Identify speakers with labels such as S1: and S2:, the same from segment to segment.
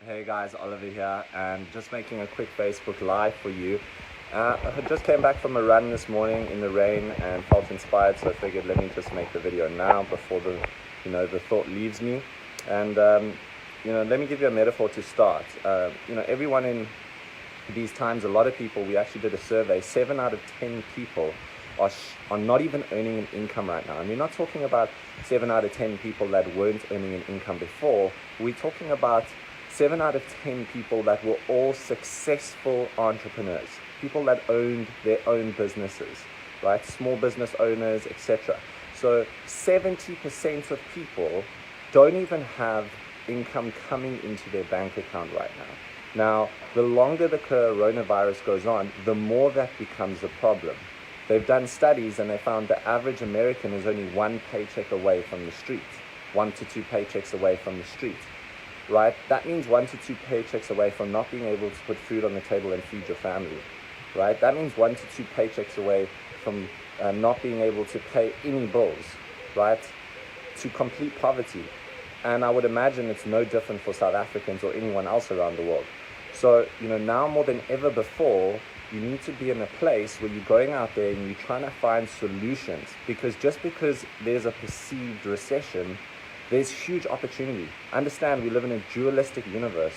S1: Hey guys, Oliver here, and just making a quick Facebook Live for you. I just came back from a run this morning in the rain and felt inspired, so I figured let me just make the video now before the thought leaves me. And let me give you a metaphor to start. Everyone in these times, a lot of people, we actually did a survey, 7 out of 10 people are not even earning an income right now. And we're not talking about 7 out of 10 people that weren't earning an income before. We're talking about 7 out of 10 people that were all successful entrepreneurs, people that owned their own businesses, right? Small business owners, etc. So 70% of people don't even have income coming into their bank account right now. Now, the longer the coronavirus goes on, the more that becomes a problem. They've done studies and they found the average American is only 1 paycheck away from the street, 1 to 2 paychecks away from the street. Right? That means 1 to 2 paychecks away from not being able to put food on the table and feed your family. Right? That means 1 to 2 paychecks away from not being able to pay any bills. Right? To complete poverty. And I would imagine it's no different for South Africans or anyone else around the world. So, now more than ever before, you need to be in a place where you're going out there and you're trying to find solutions. Because just because there's a perceived recession, there's huge opportunity. Understand, we live in a dualistic universe.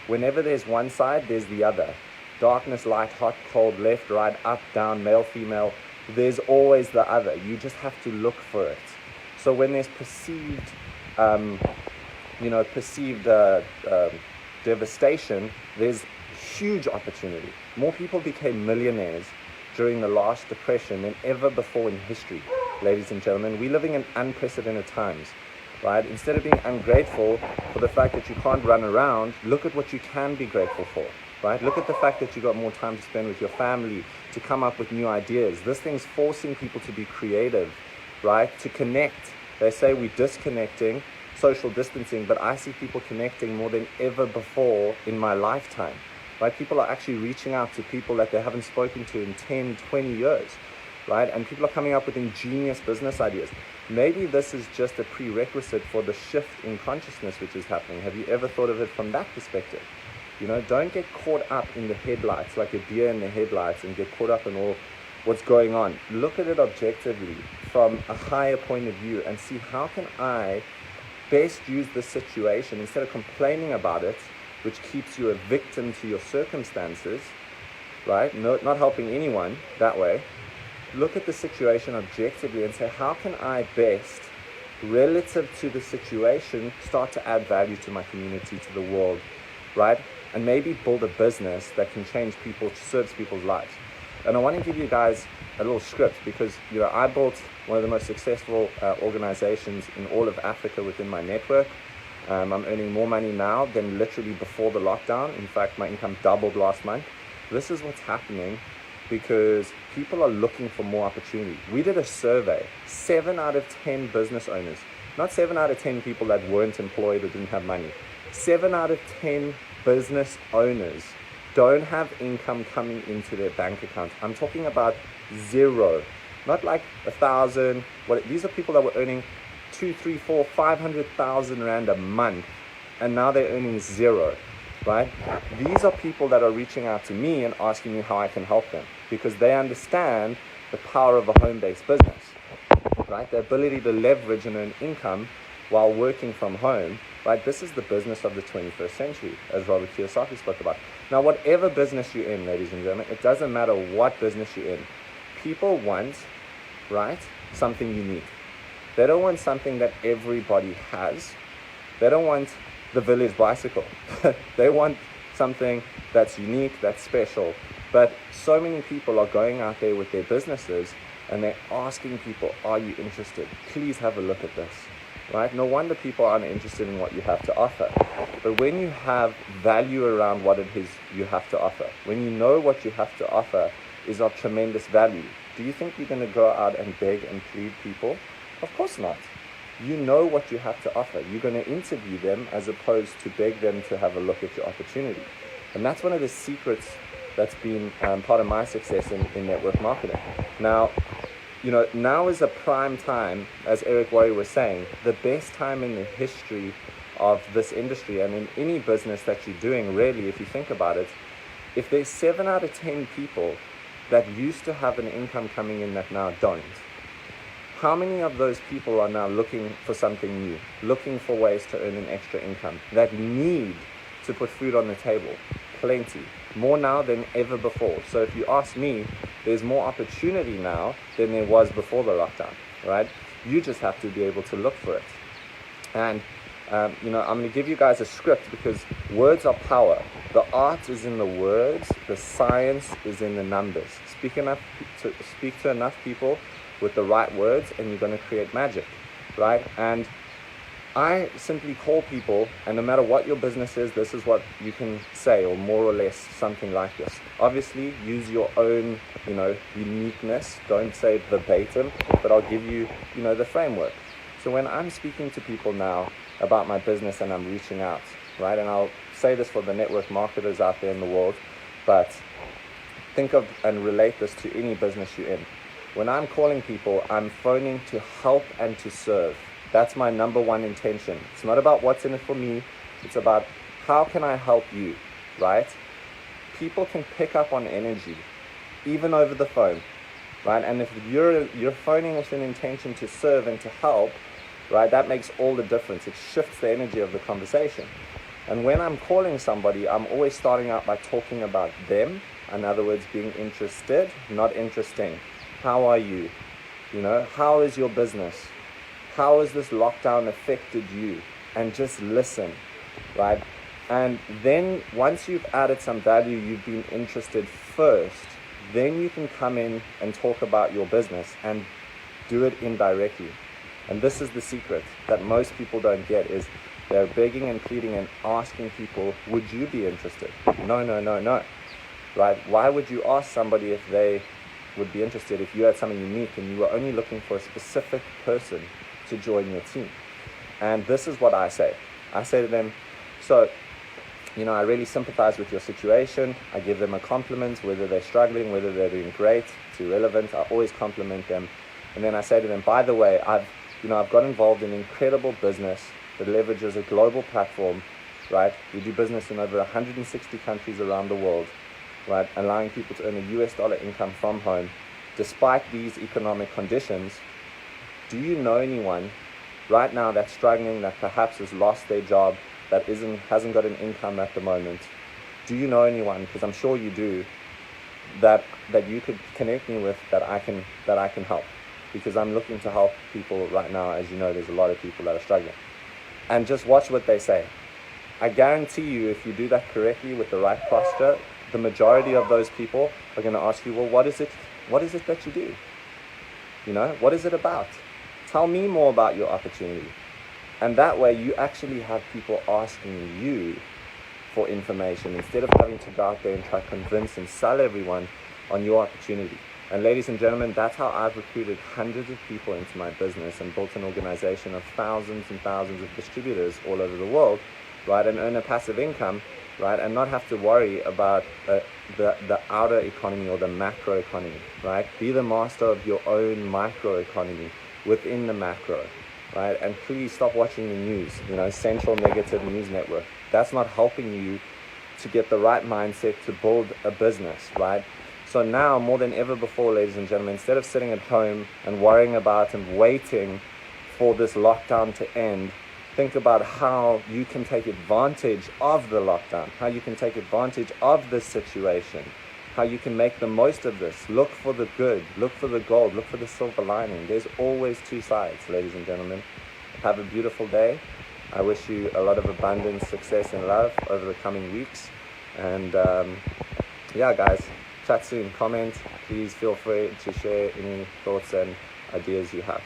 S1: Whenever there's one side, there's the other. Darkness, light, hot, cold, left, right, up, down, male, female. There's always the other. You just have to look for it. So when there's perceived devastation, there's huge opportunity. More people became millionaires during the last depression than ever before in history. Ladies and gentlemen, we're living in unprecedented times. Right? Instead of being ungrateful for the fact that you can't run around, look at what you can be grateful for. Right? Look at the fact that you got more time to spend with your family, to come up with new ideas. This thing's forcing people to be creative, right? To connect. They say we're disconnecting, social distancing, but I see people connecting more than ever before in my lifetime. Right? People are actually reaching out to people that they haven't spoken to in 10, 20 years. Right? And people are coming up with ingenious business ideas. Maybe this is just a prerequisite for the shift in consciousness which is happening. Have you ever thought of it from that perspective? Don't get caught up in the headlights, like a deer in the headlights, and get caught up in all what's going on. Look at it objectively from a higher point of view and see how can I best use this situation instead of complaining about it, which keeps you a victim to your circumstances, right? Not helping anyone that way. Look at the situation objectively and say, how can I best, relative to the situation, start to add value to my community, to the world, right? And maybe build a business that can change people, serves people's lives. And I want to give you guys a little script because, I built one of the most successful organizations in all of Africa within my network. I'm earning more money now than literally before the lockdown. In fact, my income doubled last month. This is what's happening because people are looking for more opportunity. We did a survey, 7 out of 10 business owners, not 7 out of 10 people that weren't employed or didn't have money. 7 out of 10 business owners don't have income coming into their bank account. I'm talking about zero, not like 1,000. These are people that were earning 2, 3, 4, 500,000 rand a month, and now they're earning zero. Right? These are people that are reaching out to me and asking me how I can help them because they understand the power of a home-based business, right? The ability to leverage and earn income while working from home, right? This is the business of the 21st century, as Robert Kiyosaki spoke about. Now, whatever business you're in, ladies and gentlemen, it doesn't matter what business you're in. People want, right, something unique. They don't want something that everybody has. They don't want the village bicycle. They want something that's unique, that's special. But so many people are going out there with their businesses and they're asking people, are you interested? Please have a look at this. Right? No wonder people aren't interested in what you have to offer. But when you have value around what it is you have to offer, when you know what you have to offer is of tremendous value, do you think you're going to go out and beg and plead people? Of course not. You know what you have to offer. You're going to interview them as opposed to beg them to have a look at your opportunity. And that's one of the secrets that's been part of my success in network marketing. Now, now is a prime time, as Eric Worre was saying, the best time in the history of this industry and in any business that you're doing, really, if you think about it, if there's 7 out of 10 people that used to have an income coming in that now don't, how many of those people are now looking for something new, looking for ways to earn an extra income, that need to put food on the table? Plenty. More now than ever before. So if you ask me, there's more opportunity now than there was before the lockdown, right? You just have to be able to look for it. And, I'm going to give you guys a script because words are power. The art is in the words. The science is in the numbers. Speak to enough people with the right words and you're going to create magic, right? And I simply call people, and no matter what your business is, this is what you can say, or more or less something like this. Obviously, use your own, uniqueness. Don't say verbatim, but I'll give you, the framework. So when I'm speaking to people now about my business and I'm reaching out, right? And I'll say this for the network marketers out there in the world, but think of and relate this to any business you're in. When I'm calling people, I'm phoning to help and to serve. That's my number one intention. It's not about what's in it for me. It's about how can I help you, right? People can pick up on energy, even over the phone, right? And if you're phoning with an intention to serve and to help, right, that makes all the difference. It shifts the energy of the conversation. And when I'm calling somebody, I'm always starting out by talking about them. In other words, being interested, not interesting. How are you? How is your business? How has this lockdown affected you? And just listen, right? And then once you've added some value, you've been interested first, then you can come in and talk about your business and do it indirectly. And this is the secret that most people don't get, is they're begging and pleading and asking people, would you be interested? No. Right? Why would you ask somebody if they would be interested if you had something unique and you were only looking for a specific person to join your team? And this is what I say. I say to them, so, I really sympathize with your situation. I give them a compliment, whether they're struggling, whether they're doing great, it's irrelevant. I always compliment them. And then I say to them, by the way, I've got involved in an incredible business that leverages a global platform, right? We do business in over 160 countries around the world, right? Allowing people to earn a US dollar income from home. Despite these economic conditions, do you know anyone right now that's struggling, that perhaps has lost their job, that hasn't got an income at the moment? Do you know anyone? Because I'm sure you do, that you could connect me with, that I can help. Because I'm looking to help people right now. As you know, there's a lot of people that are struggling. And just watch what they say. I guarantee you, if you do that correctly with the right posture, the majority of those people are going to ask you, well, what is it that you do? What is it about? Tell me more about your opportunity. And that way you actually have people asking you for information instead of having to go out there and try to convince and sell everyone on your opportunity. And ladies and gentlemen, that's how I've recruited hundreds of people into my business and built an organization of thousands and thousands of distributors all over the world, right? And earn a passive income, right? And not have to worry about the outer economy or the macro economy, right? Be the master of your own micro economy within the macro, right? And please stop watching the news, central negative news network. That's not helping you to get the right mindset to build a business, right? So now, more than ever before, ladies and gentlemen, instead of sitting at home and worrying about and waiting for this lockdown to end, think about how you can take advantage of the lockdown, how you can take advantage of this situation, how you can make the most of this. Look for the good, look for the gold, look for the silver lining. There's always two sides, ladies and gentlemen. Have a beautiful day. I wish you a lot of abundance, success, and love over the coming weeks. And guys, chat soon. Comment. Please feel free to share any thoughts and ideas you have.